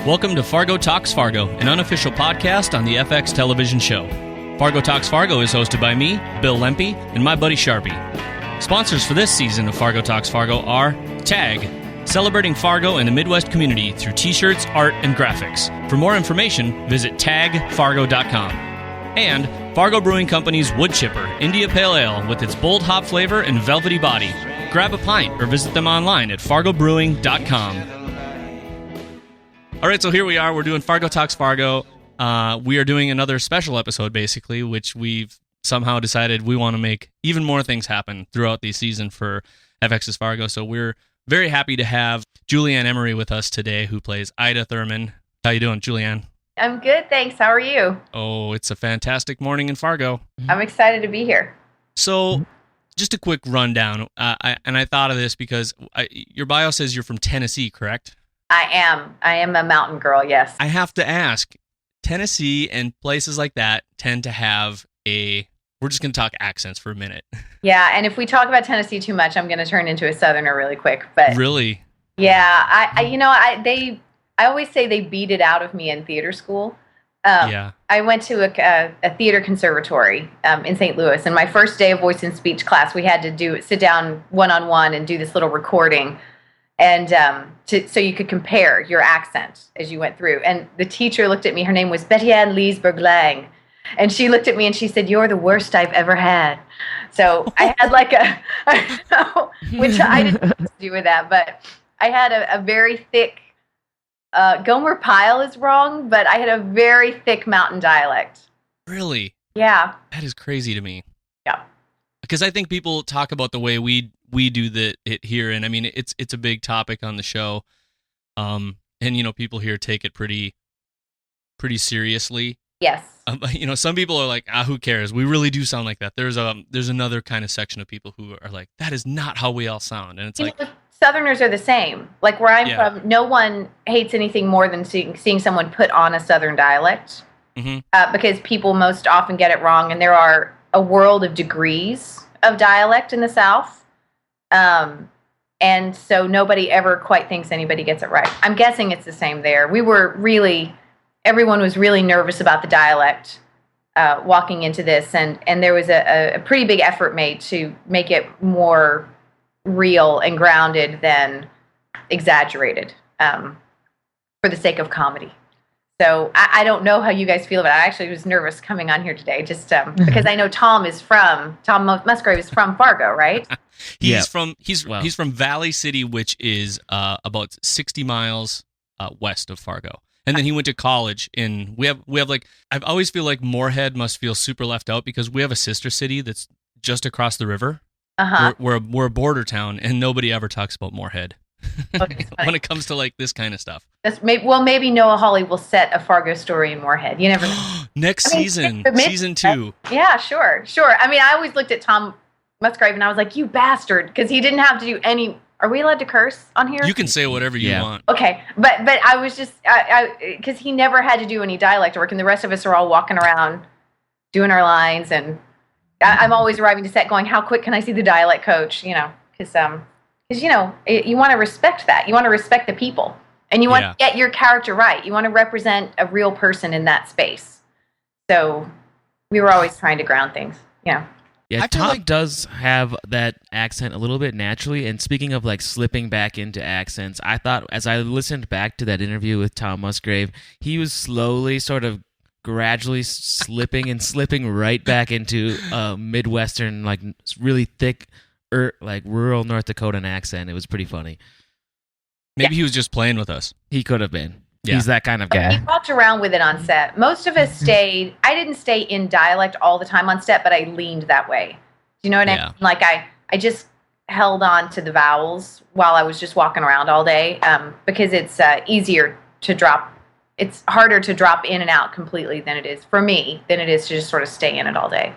Welcome to Fargo Talks Fargo, an unofficial podcast on the FX television show. Fargo Talks Fargo is hosted by me, Bill Lempe, and my buddy Sharpie. Sponsors for this season of Fargo Talks Fargo are TAG, celebrating Fargo and the Midwest community through t-shirts, art, and graphics. For more information, visit tagfargo.com. And Fargo Brewing Company's Wood Chipper India Pale Ale with its bold hop flavor and velvety body. Grab a pint or visit them online at fargobrewing.com. All right, so here we are. We're doing Fargo Talks Fargo. We are doing another special episode, basically, which we've somehow decided we want to make even more things happen throughout the season for FX's Fargo. So we're very happy to have Ann Emery with us today, who plays Ida Thurman. How you doing, Julianne? I'm good, thanks. How are you? Oh, it's a fantastic morning in Fargo. I'm excited to be here. So just a quick rundown. I thought of this because your bio says you're from Tennessee, correct? I am a mountain girl, yes. I have to ask, Tennessee and places like that tend to have we're just going to talk accents for a minute. Yeah, and if we talk about Tennessee too much, I'm going to turn into a Southerner really quick. But really? Yeah, I always say they beat it out of me in theater school. Yeah. I went to a theater conservatory in St. Louis, and my first day of voice and speech class, we had to sit down one-on-one and do this little recording. And so you could compare your accent as you went through. And the teacher looked at me. Her name was Betty Ann Leesburg-Lang. And she looked at me and she said, "You're the worst I've ever had." So I had which I didn't have to do with that, but I had a very thick, Gomer Pyle is wrong, but I had a very thick mountain dialect. Really? Yeah. That is crazy to me. Yeah. Because I think people talk about the way we do it here, and I mean it's a big topic on the show, and people here take it pretty seriously. Yes. Some people are like, who cares? We really do sound like that. There's another kind of section of people who are like, that is not how we all sound, and it's Southerners are the same. Like where I'm from, no one hates anything more than seeing someone put on a Southern dialect, because people most often get it wrong, and there are a world of degrees of dialect in the South. And so nobody ever quite thinks anybody gets it right. I'm guessing it's the same there. Everyone was really nervous about the dialect walking into this, and there was a pretty big effort made to make it more real and grounded than exaggerated for the sake of comedy. So I don't know how you guys feel about it. I actually was nervous coming on here today just because I know Tom Musgrave is from Fargo, right? He's from Valley City, which is about 60 miles west of Fargo. And then he went to college we have like, I always feel like Moorhead must feel super left out because we have a sister city that's just across the river. We're a border town, and nobody ever talks about Moorhead when it comes to like this kind of stuff. Maybe Noah Hawley will set a Fargo story in Moorhead. You never know. Season 2. Yeah, sure. I mean, I always looked at Tom Musgrave and I was like, you bastard, because he didn't have to do any. Are we allowed to curse on here? You can say whatever you want. Okay, but I was just because he never had to do any dialect work, and the rest of us are all walking around doing our lines, and I'm always arriving to set going, how quick can I see the dialect coach? Because you want to respect that. You want to respect the people, and you want to get your character right. You want to represent a real person in that space. So we were always trying to ground things. Yeah. Yeah, Tom does have that accent a little bit naturally. And speaking of like slipping back into accents, I thought as I listened back to that interview with Tom Musgrave, he was slowly sort of gradually slipping right back into a Midwestern, like really thick, like rural North Dakotan accent. It was pretty funny. Maybe he was just playing with us. He could have been. Yeah. He's that kind of guy. We walked around with it on set. Most of us stayed. I didn't stay in dialect all the time on set, but I leaned that way. Do you know what I mean? Like I just held on to the vowels while I was just walking around all day, because it's easier to drop. It's harder to drop in and out completely than it is to just sort of stay in it all day.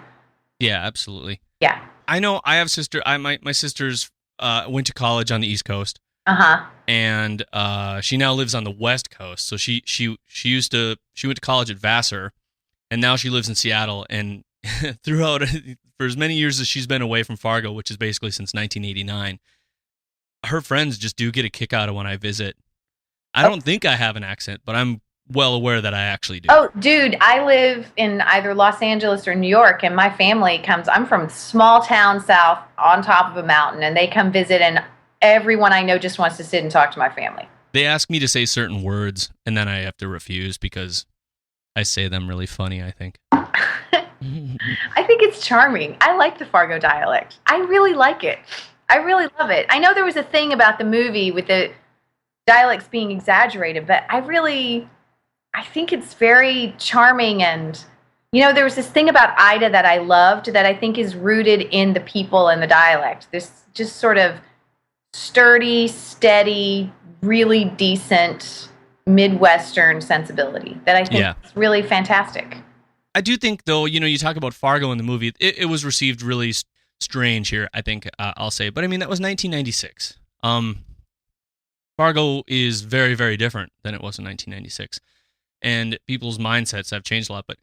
Yeah, absolutely. Yeah. I know. I have my sisters went to college on the East Coast. And she now lives on the West Coast. So she went to college at Vassar, and now she lives in Seattle. And throughout for as many years as she's been away from Fargo, which is basically since 1989, her friends just do get a kick out of when I visit. I don't think I have an accent, but I'm well aware that I actually do. Oh, dude, I live in either Los Angeles or New York, and my family I'm from small town south on top of a mountain, and they come visit, and everyone I know just wants to sit and talk to my family. They ask me to say certain words, and then I have to refuse because I say them really funny, I think. I think it's charming. I like the Fargo dialect. I really like it. I really love it. I know there was a thing about the movie with the dialects being exaggerated, but I think it's very charming. And, there was this thing about Ida that I loved that I think is rooted in the people and the dialect. This just sort of sturdy, steady, really decent Midwestern sensibility that I think is really fantastic. I do think, though, you talk about Fargo in the movie, it was received really strange here, I think I'll say. But, I mean, that was 1996. Fargo is very, very different than it was in 1996. And people's mindsets have changed a lot. But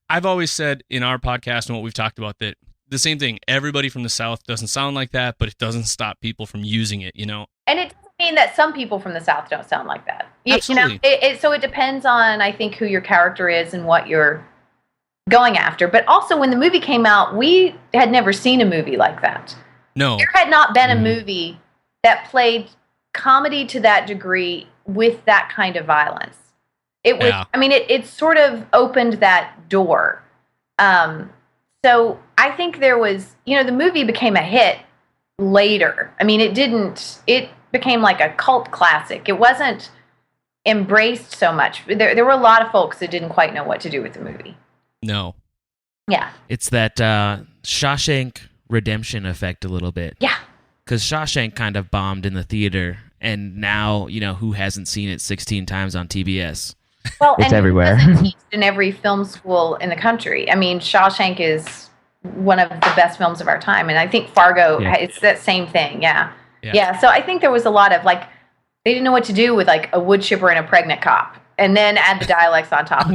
I've always said in our podcast and what we've talked about that the same thing. Everybody from the South doesn't sound like that, but it doesn't stop people from using it, And it doesn't mean that some people from the South don't sound like that. Absolutely. So it depends on, I think, who your character is and what you're going after. But also, when the movie came out, we had never seen a movie like that. No. There had not been a movie that played comedy to that degree with that kind of violence. It was, it sort of opened that door. So I think there was, the movie became a hit later. It became like a cult classic. It wasn't embraced so much. There were a lot of folks that didn't quite know what to do with the movie. No. Yeah. It's that Shawshank Redemption effect a little bit. Yeah. Because Shawshank kind of bombed in the theater, and now, who hasn't seen it 16 times on TBS? Well, it's everywhere. It's teached in every film school in the country. Shawshank is one of the best films of our time, and I think Fargo, it's that same thing. Yeah. So I think there was a lot of they didn't know what to do with a wood chipper and a pregnant cop, and then add the dialects on top.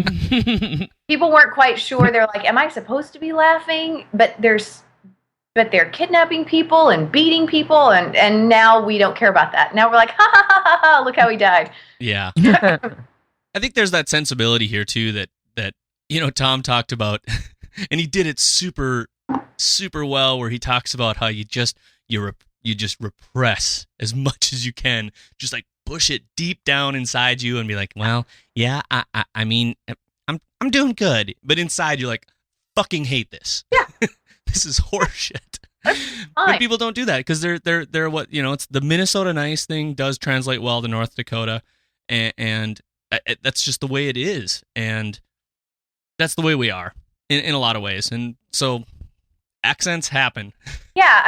People weren't quite sure. They're like, "Am I supposed to be laughing?" But they're kidnapping people and beating people, and now we don't care about that. Now we're like, ha ha ha ha ha! Look how he died. Yeah. I think there's that sensibility here too that Tom talked about, and he did it super, super well. Where he talks about how you just repress as much as you can, just push it deep down inside you, and be like, well, yeah, I'm doing good, but inside you're like, fucking hate this. Yeah, this is horseshit. But people don't do that because they're what it's the Minnesota nice thing does translate well to North Dakota, and that's just the way it is, and that's the way we are in a lot of ways, and so accents happen. Yeah,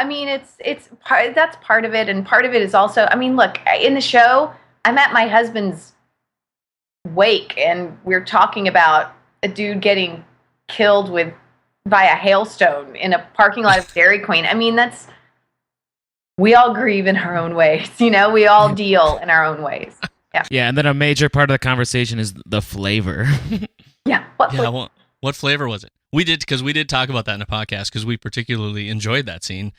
it's part, that's part of it, and part of it is also, look, in the show, I'm at my husband's wake, and we're talking about a dude getting killed by a hailstone in a parking lot of Dairy Queen. We all grieve in our own ways, we all deal in our own ways. Yeah. Yeah, and then a major part of the conversation is the flavor. Yeah. What flavor was it? We did talk about that in a podcast because we particularly enjoyed that scene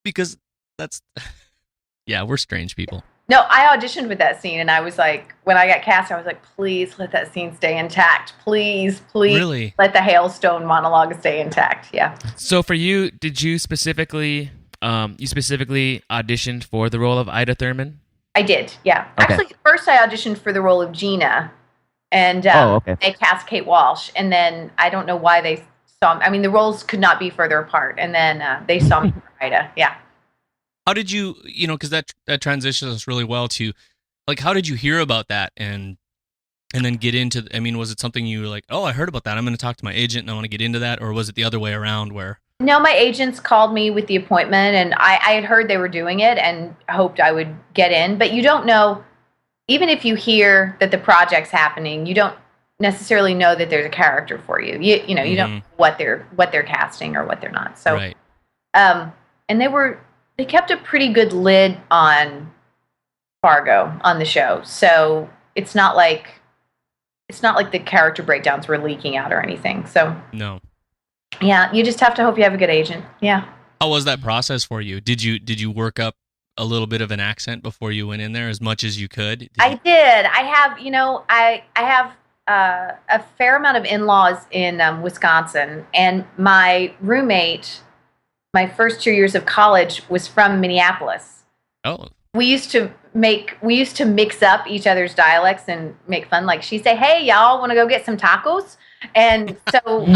because we're strange people. No, I auditioned with that scene, and I was like, when I got cast, I was like, please let that scene stay intact. Please really? Let the hailstone monologue stay intact. Yeah. So for you, did you specifically auditioned for the role of Ida Thurman? I did, yeah. Okay. Actually, first I auditioned for the role of Gina, and they cast Kate Walsh, and then I don't know why they saw me. The roles could not be further apart, and then they saw me for Ida, yeah. How did you, because that transitions us really well to, how did you hear about that and then get into, was it something you were like, oh, I heard about that, I'm going to talk to my agent and I want to get into that, or was it the other way around where? No, my agents called me with the appointment, and I had heard they were doing it and hoped I would get in. But you don't know, even if you hear that the project's happening, you don't necessarily know that there's a character for you. You don't know what they're casting or what they're not. So, right. And they kept a pretty good lid on Fargo on the show, so it's not like the character breakdowns were leaking out or anything. So no. Yeah, you just have to hope you have a good agent. Yeah. How was that process for you? Did you work up a little bit of an accent before you went in there, as much as you could? I did. I have, I have a fair amount of in-laws in Wisconsin, and my roommate, my first 2 years of college, was from Minneapolis. Oh. We used to mix up each other's dialects and make fun. Like, she'd say, "Hey, y'all, want to go get some tacos?" And so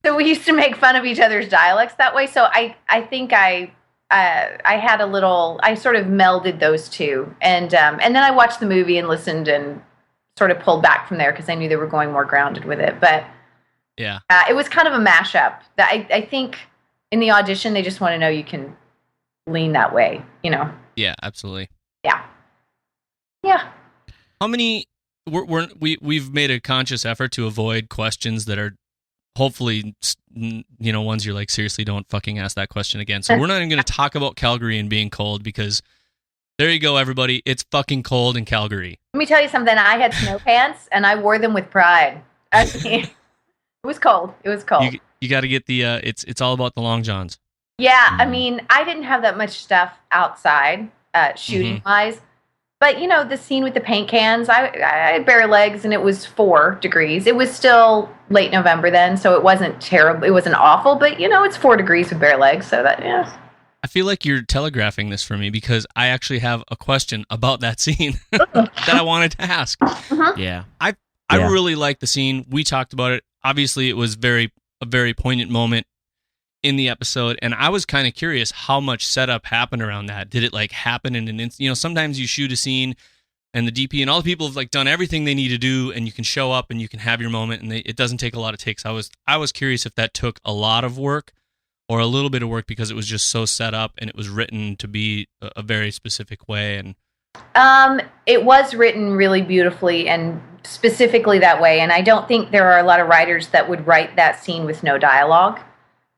so we used to make fun of each other's dialects that way. So I think I had a little, I sort of melded those two, and then I watched the movie and listened and sort of pulled back from there because I knew they were going more grounded with it. But yeah, it was kind of a mashup. That I think in the audition they just want to know you can lean that way, Yeah, absolutely. Yeah. How many? We've made a conscious effort to avoid questions that are hopefully, ones you're like, seriously, don't fucking ask that question again. So we're not even going to talk about Calgary and being cold, because there you go, everybody. It's fucking cold in Calgary. Let me tell you something. I had snow pants and I wore them with pride. I mean, it was cold. It was cold. You got to get the, it's all about the long johns. Yeah. I mean, I didn't have that much stuff outside, shooting wise. But, the scene with the paint cans, I had bare legs and it was 4 degrees. It was still late November then, so it wasn't terrible. It wasn't awful, but, it's 4 degrees with bare legs. So that, yeah. I feel like you're telegraphing this for me, because I actually have a question about that scene that I wanted to ask. Yeah. I really like the scene. We talked about it. Obviously, it was a very poignant moment in the episode, and I was kind of curious how much setup happened around that. Did it happen in an instant? Sometimes you shoot a scene and the DP and all the people have done everything they need to do, and you can show up and you can have your moment, and it doesn't take a lot of takes. I was curious if that took a lot of work or a little bit of work, because it was just so set up and it was written to be a very specific way. And it was written really beautifully and specifically that way, and I don't think there are a lot of writers that would write that scene with no dialogue.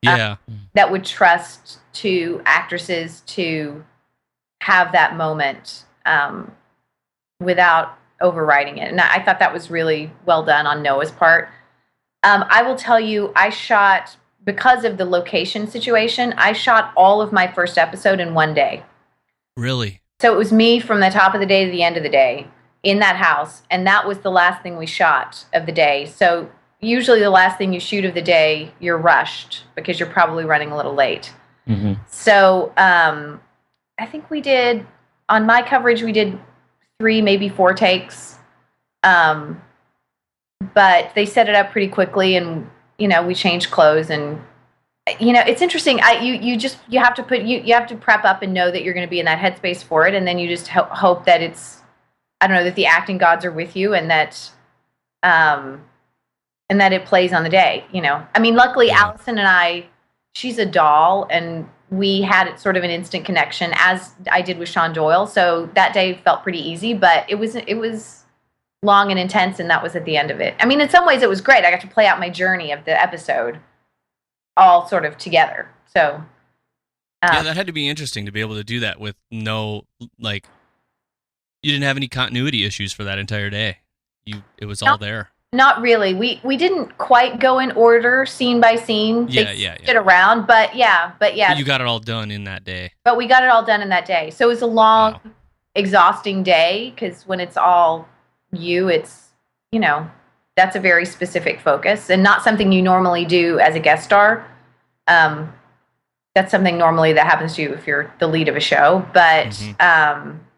Yeah. That would trust to actresses to have that moment without overwriting it. And I thought that was really well done on Noah's part. I will tell you, because of the location situation, I shot all of my first episode in one day. Really? So it was me from the top of the day to the end of the day in that house, and that was the last thing we shot of the day. So usually the last thing you shoot of the day, you're rushed because you're probably running a little late. Mm-hmm. So I think on my coverage, we did 3, maybe 4 takes. But they set it up pretty quickly, and, we changed clothes, and, it's interesting. You have to prep up and know that you're going to be in that headspace for it. And then you just hope that that the acting gods are with you, and that it plays on the day, I mean, luckily Allison and I, she's a doll, and we had sort of an instant connection, as I did with Sean Doyle. So that day felt pretty easy, but it was long and intense, and that was at the end of it. I mean, in some ways it was great. I got to play out my journey of the episode all sort of together. So yeah, that had to be interesting to be able to do that with no, you didn't have any continuity issues for that entire day. It was all there. Not really. We didn't quite go in order, scene by scene. Yeah. It around, but yeah. But you got it all done in that day. But we got it all done in that day. So it was a long, exhausting day, because when it's all it's, that's a very specific focus, and not something you normally do as a guest star. That's something normally that happens to you if you're the lead of a show. But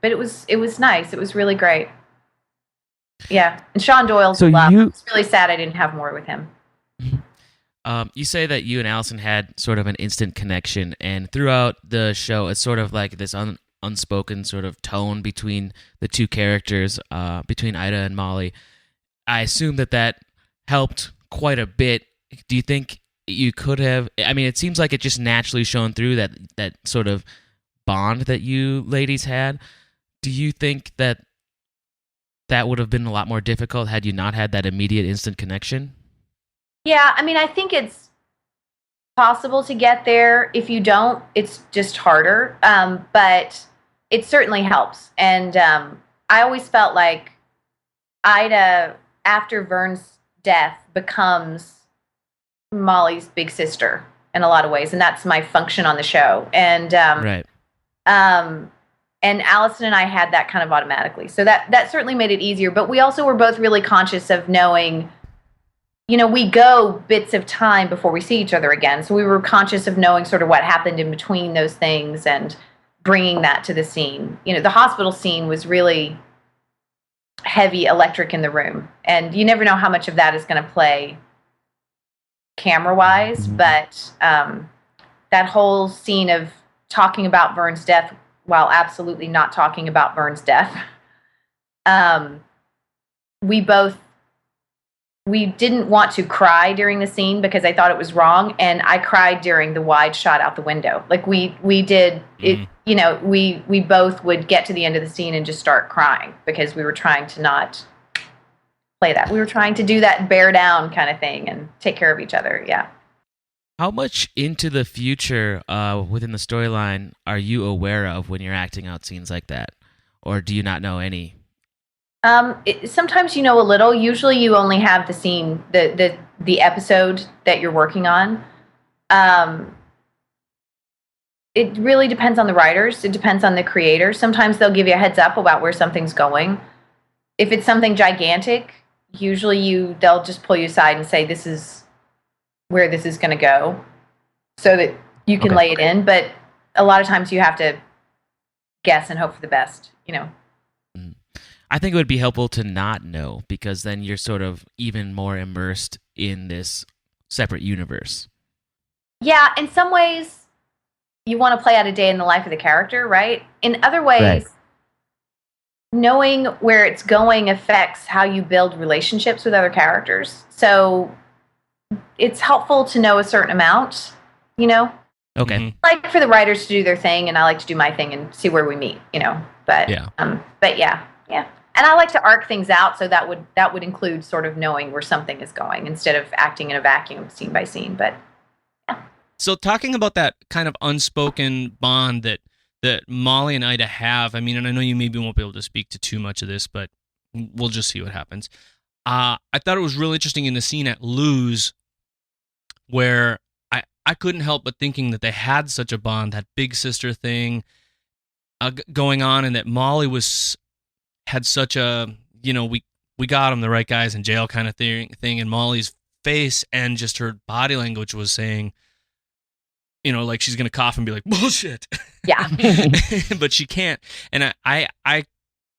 it was nice. It was really great. Yeah, and Sean Doyle's love. It's really sad I didn't have more with him. You say that you and Allison had sort of an instant connection, and throughout the show, it's sort of like this unspoken sort of tone between the two characters, between Ida and Molly. I assume that helped quite a bit. Do you think you could have? I mean, it seems like it just naturally shone through that sort of bond that you ladies had. Do you think that would have been a lot more difficult had you not had that immediate instant connection? Yeah, I mean, I think it's possible to get there. If you don't, it's just harder. But it certainly helps. And I always felt like Ida, after Vern's death, becomes Molly's big sister. in a lot of ways, and that's my function on the show. And Right. And Allison and I had that kind of automatically, so that certainly made it easier. But we also were both really conscious of knowing, we go bits of time before we see each other again, so we were conscious of knowing sort of what happened in between those things and bringing that to the scene. The hospital scene was really heavy electric in the room, and you never know how much of that is going to play camera-wise, but that whole scene of talking about Vern's death while absolutely not talking about Vern's death, we didn't want to cry during the scene because I thought it was wrong, and I cried during the wide shot out the window. Like we did it, we both would get to the end of the scene and just start crying because we were trying to not play that. We were trying to do that bear down kind of thing and take care of each other. Yeah. How much into the future within the storyline are you aware of when you're acting out scenes like that? Or do you not know any? Sometimes you know a little. Usually you only have the scene, the episode that you're working on. It really depends on the writers. It depends on the creator. Sometimes they'll give you a heads up about where something's going. If it's something gigantic, usually they'll just pull you aside and say, this is where this is going to go, so that you can lay it in. But a lot of times you have to guess and hope for the best, I think it would be helpful to not know, because then you're sort of even more immersed in this separate universe. Yeah, in some ways, you want to play out a day in the life of the character, right? In other ways, knowing where it's going affects how you build relationships with other characters. So it's helpful to know a certain amount, Okay. I like for the writers to do their thing, and I like to do my thing and see where we meet, But yeah. And I like to arc things out, so that would include sort of knowing where something is going instead of acting in a vacuum, scene by scene. But yeah. So talking about that kind of unspoken bond that Molly and Ida have, I mean, and I know you maybe won't be able to speak to too much of this, but we'll just see what happens. I thought it was really interesting in the scene at Lou's where I couldn't help but thinking that they had such a bond, that big sister thing going on, and that Molly had such a, we got him, the right guys in jail kind of thing, and Molly's face and just her body language was saying, like she's going to cough and be like, bullshit. Yeah. But she can't. And I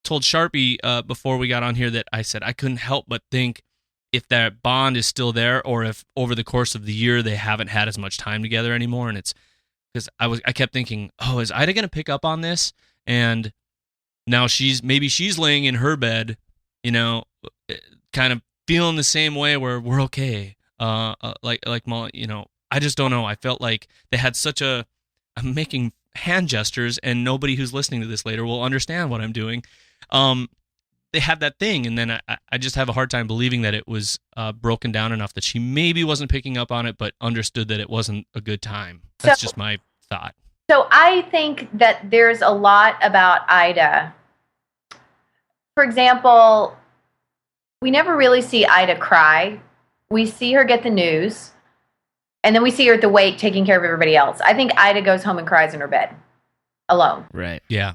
told Sharpie before we got on here that I said I couldn't help but think if that bond is still there, or if over the course of the year they haven't had as much time together anymore. And it's because I kept thinking, oh, is Ida going to pick up on this? And now she's laying in her bed, kind of feeling the same way where we're okay. Like Molly, I just don't know. I felt like they had I'm making hand gestures, and nobody who's listening to this later will understand what I'm doing. They had that thing, and then I just have a hard time believing that it was broken down enough that she maybe wasn't picking up on it, but understood that it wasn't a good time. That's just my thought. So I think that there's a lot about Ida. For example, we never really see Ida cry. We see her get the news, and then we see her at the wake taking care of everybody else. I think Ida goes home and cries in her bed alone. Right. Yeah.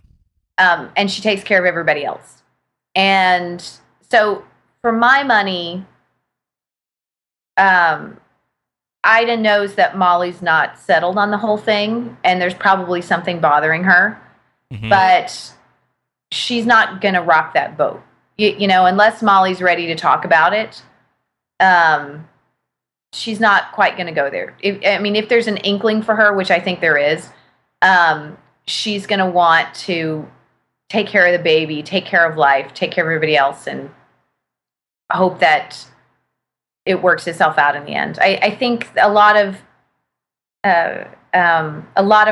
And she takes care of everybody else. And so for my money, Ida knows that Molly's not settled on the whole thing, and there's probably something bothering her, but she's not going to rock that boat, unless Molly's ready to talk about it. She's not quite going to go there. If there's an inkling for her, which I think there is, she's going to want to take care of the baby, take care of life, take care of everybody else, and hope that it works itself out in the end. I think a lot of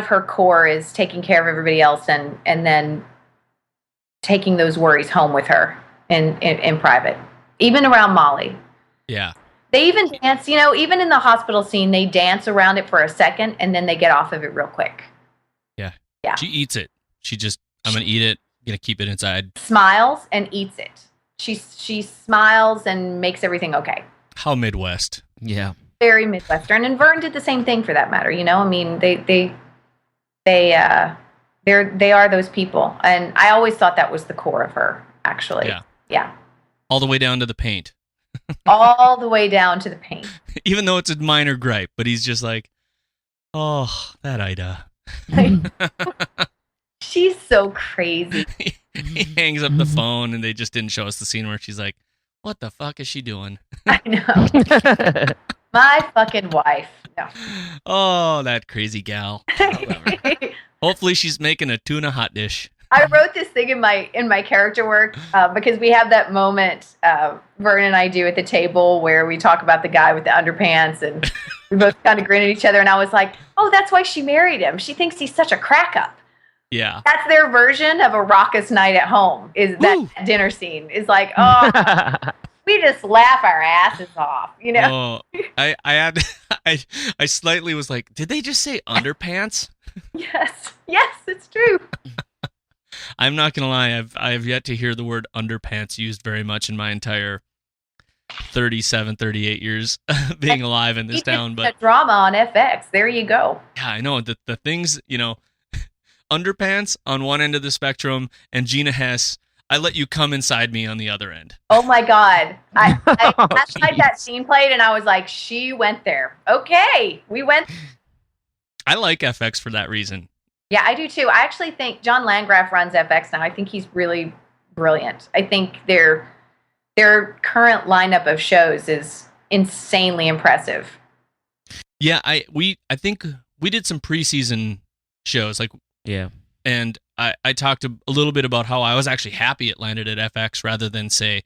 her core is taking care of everybody else, and then taking those worries home with her in private, even around Molly. Yeah. They even dance, even in the hospital scene, they dance around it for a second, and then they get off of it real quick. Yeah. Yeah. She eats it. I'm going to eat it. Going to keep it inside. Smiles and eats it. She smiles and makes everything okay. How Midwest. Yeah. very Midwestern, and Vern did the same thing for that matter. I mean, they are those people, and I always thought that was the core of her. Actually, yeah. All the way down to the paint. All the way down to the paint. Even though it's a minor gripe, but he's just like, oh, that Ida. She's so crazy. He hangs up the phone, and they just didn't show us the scene where she's like, what the fuck is she doing? I know. My fucking wife. No. Oh, that crazy gal. Hopefully she's making a tuna hot dish. I wrote this thing in my character work because we have that moment Vern and I do at the table where we talk about the guy with the underpants, and we both kind of grin at each other, and I was like, oh, that's why she married him. She thinks he's such a crack up. Yeah. That's their version of a raucous night at home, is that dinner scene. Is like, oh, we just laugh our asses off, Oh, I slightly was like, did they just say underpants? Yes, it's true. I'm not gonna lie, I have yet to hear the word underpants used very much in my entire 38 years being alive in this town. But a drama on FX, there you go. Yeah, I know the things, underpants on one end of the spectrum, and Gina Hess, I let you come inside me on the other end. Oh my God. Last night that scene played, and I was like, she went there. Okay, we went. I like FX for that reason. Yeah, I do too. I actually think John Landgraf runs FX now. I think he's really brilliant. I think their current lineup of shows is insanely impressive. Yeah, I think we did some preseason shows, and I talked a little bit about how I was actually happy it landed at FX rather than say,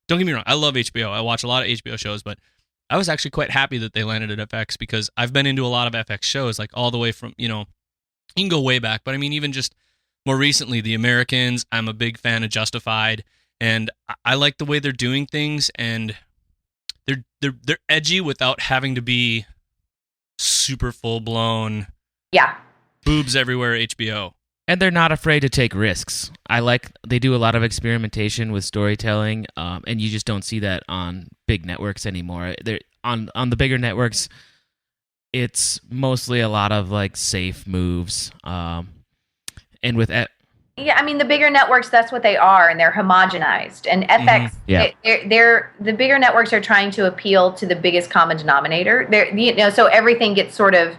don't get me wrong, I love HBO. I watch a lot of HBO shows, but I was actually quite happy that they landed at FX because I've been into a lot of FX shows, like all the way from, you can go way back, but I mean, even just more recently, The Americans. I'm a big fan of Justified, and I like the way they're doing things, and they're edgy without having to be super full blown. Yeah, boobs everywhere. HBO, and they're not afraid to take risks. They do a lot of experimentation with storytelling, and you just don't see that on big networks anymore. They're on the bigger networks. It's mostly a lot of safe moves, and with yeah, I mean the bigger networks, that's what they are, and they're homogenized. And FX, they're the bigger networks are trying to appeal to the biggest common denominator. So everything gets sort of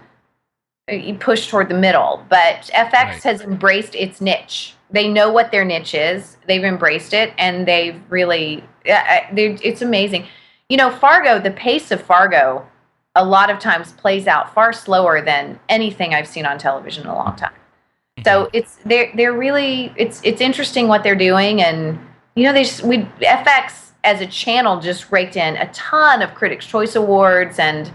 pushed toward the middle. But FX has embraced its niche. They know what their niche is. They've embraced it, and they've really, it's amazing. Fargo, the pace of Fargo, a lot of times plays out far slower than anything I've seen on television in a long time. So they're really it's interesting what they're doing, and FX as a channel just raked in a ton of Critics' Choice Awards, and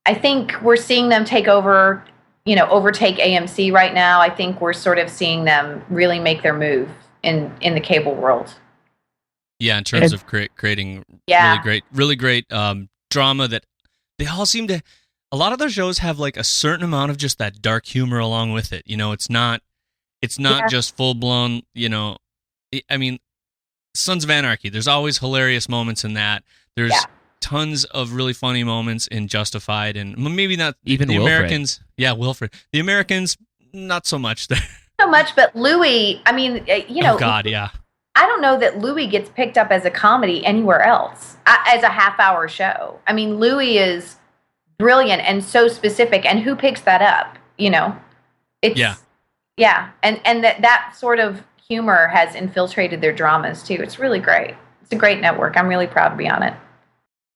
I think we're seeing them take over, overtake AMC right now. I think we're sort of seeing them really make their move in the cable world. Yeah, in terms of creating really great drama that. They all seem to, a lot of their shows have a certain amount of just that dark humor along with it. It's not just full blown, I mean, Sons of Anarchy, there's always hilarious moments in that. There's tons of really funny moments in Justified, and maybe not even the Wilfred. Americans. Yeah, Wilfred. The Americans, not so much. So much, but Louis, I mean, Oh God, yeah. I don't know that Louis gets picked up as a comedy anywhere else, as a half-hour show. I mean, Louis is brilliant and so specific, and who picks that up? It's and that sort of humor has infiltrated their dramas too. It's really great. It's a great network. I'm really proud to be on it.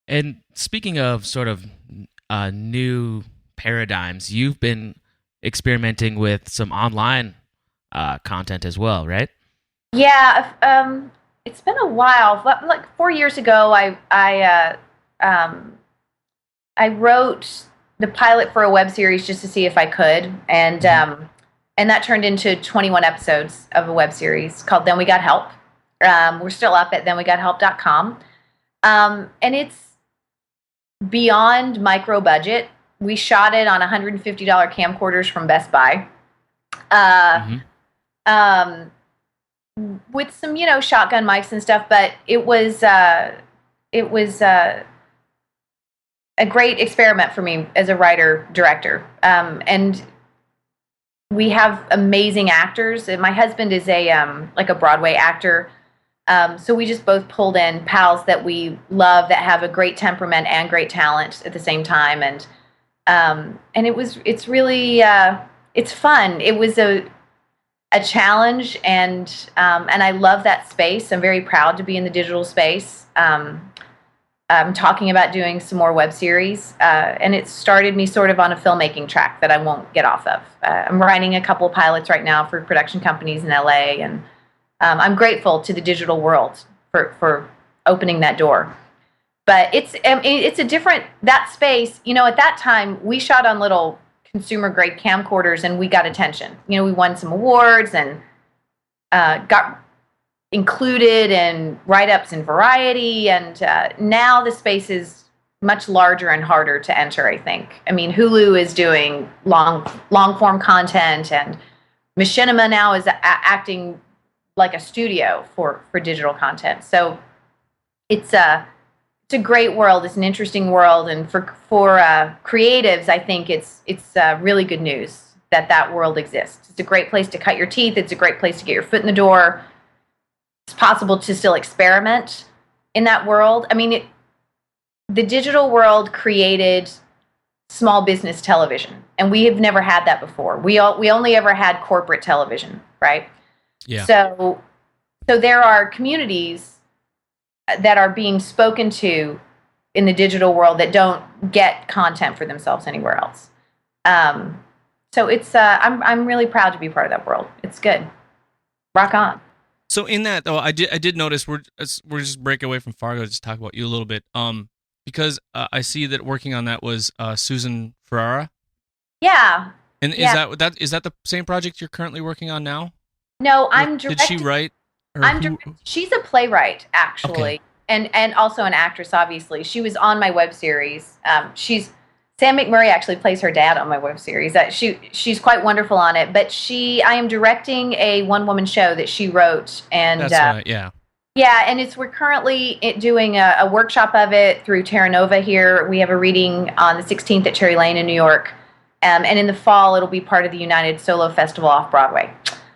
And speaking of sort of new paradigms, you've been experimenting with some online content as well, right? Yeah, it's been a while. Like 4 years ago, I wrote the pilot for a web series just to see if I could, and that turned into 21 episodes of a web series called Then We Got Help. We're still up at thenwegothelp.com, and it's beyond micro budget. We shot it on $150 camcorders from Best Buy. With some, shotgun mics and stuff, but it was a great experiment for me as a writer director. And we have amazing actors. My husband is like a Broadway actor. So we just both pulled in pals that we love, that have a great temperament and great talent at the same time. And it's really, it's fun. It was a challenge, and I love that space. I'm very proud to be in the digital space. I'm talking about doing some more web series, and it started me sort of on a filmmaking track that I won't get off of. I'm writing a couple of pilots right now for production companies in LA, and I'm grateful to the digital world for opening that door. But it's a different, that space, at that time, we shot on little consumer-grade camcorders, and we got attention. We won some awards and got included in write-ups in Variety, and now the space is much larger and harder to enter, I think. I mean, Hulu is doing long-form content, and Machinima now is acting like a studio for digital content. So it's a great world. It's an interesting world, and for creatives, I think it's really good news that world exists. It's a great place to cut your teeth. It's a great place to get your foot in the door. It's possible to still experiment in that world. I mean, the digital world created small business television, and we have never had that before. We only ever had corporate television, right? Yeah. So there are communities that are being spoken to in the digital world that don't get content for themselves anywhere else. So it's I'm really proud to be part of that world. It's good. Rock on. So in that though, I did notice we're just break away from Fargo to just talk about you a little bit. Because I see that working on that was Susan Ferrara. Yeah. And is that the same project you're currently working on now? No, I'm directing. Did she write? She's a playwright, actually, okay. and also an actress. Obviously, she was on my web series. Sam McMurray actually plays her dad on my web series. She's quite wonderful on it. But I am directing a one-woman show that she wrote, and that's right, yeah. Yeah, and we're currently doing a workshop of it through Terra Nova here. We have a reading on the 16th at Cherry Lane in New York, and in the fall it'll be part of the United Solo Festival off Broadway.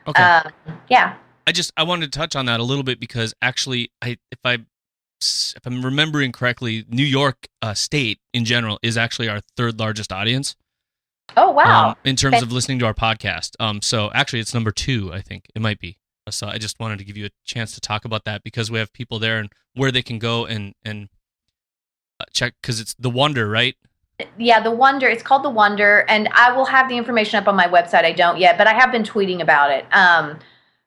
Okay. Yeah. I wanted to touch on that a little bit because actually, if I'm remembering correctly, New York State in general is actually our third largest audience. Oh wow! In terms of listening to our podcast, so actually it's number 2, I think it might be. So I just wanted to give you a chance to talk about that because we have people there and where they can go and check, because it's The Wonder, right? Yeah, The Wonder. It's called The Wonder, and I will have the information up on my website. I don't yet, but I have been tweeting about it.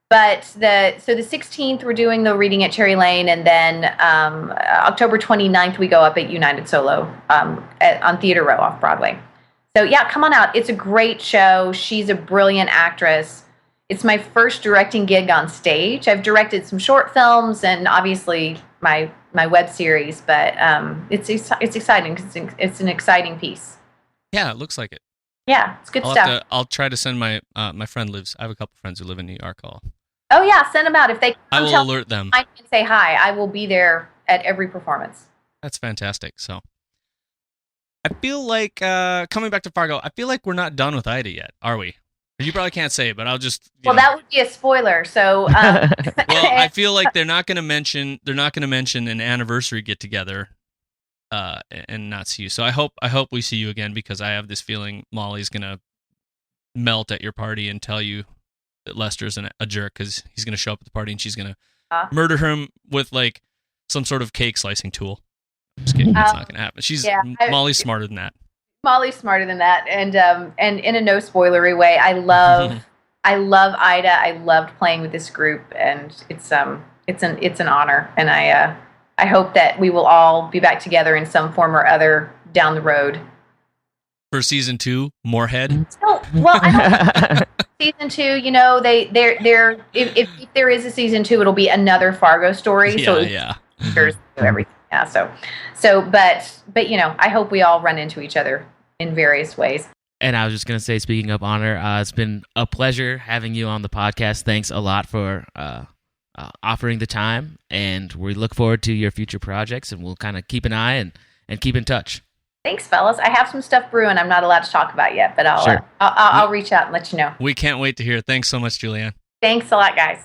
But the 16th, we're doing the reading at Cherry Lane, and then October 29th, we go up at United Solo on Theater Row off Broadway. So yeah, come on out. It's a great show. She's a brilliant actress. It's my first directing gig on stage. I've directed some short films and obviously my web series, but it's exciting because it's an exciting piece. Yeah, it looks like it. Yeah, it's good stuff. I'll try to send my friend lives. I have a couple friends who live in New York. Oh yeah, send them out if they. I will alert them. And say hi. I will be there at every performance. That's fantastic. So, I feel like coming back to Fargo. I feel like we're not done with Ida yet, are we? You probably can't say it, but I'll just. That would be a spoiler. So. Well, I feel like they're not going to mention an anniversary get together, and not see you. So I hope we see you again, because I have this feeling Molly's going to melt at your party and tell you that Lester's a jerk because he's going to show up at the party and she's going to murder him with like some sort of cake slicing tool. I'm just kidding. That's not going to happen. Molly's smarter than that. Molly's smarter than that, and in a no spoilery way, I love Ida. I loved playing with this group, and it's an honor, and I hope that we will all be back together in some form or other down the road. For season 2, Moorhead. No, well, I don't season 2. They're if there is a season 2, it'll be another Fargo story. There's everything. Yeah, but I hope we all run into each other in various ways. And I was just going to say, speaking of honor, it's been a pleasure having you on the podcast. Thanks a lot for offering the time, and we look forward to your future projects, and we'll kind of keep an eye and keep in touch. Thanks, fellas. I have some stuff brewing I'm not allowed to talk about yet, but I'll Sure. I'll reach out and let you know. We can't wait to hear. Thanks so much, Julianne. Thanks a lot, guys.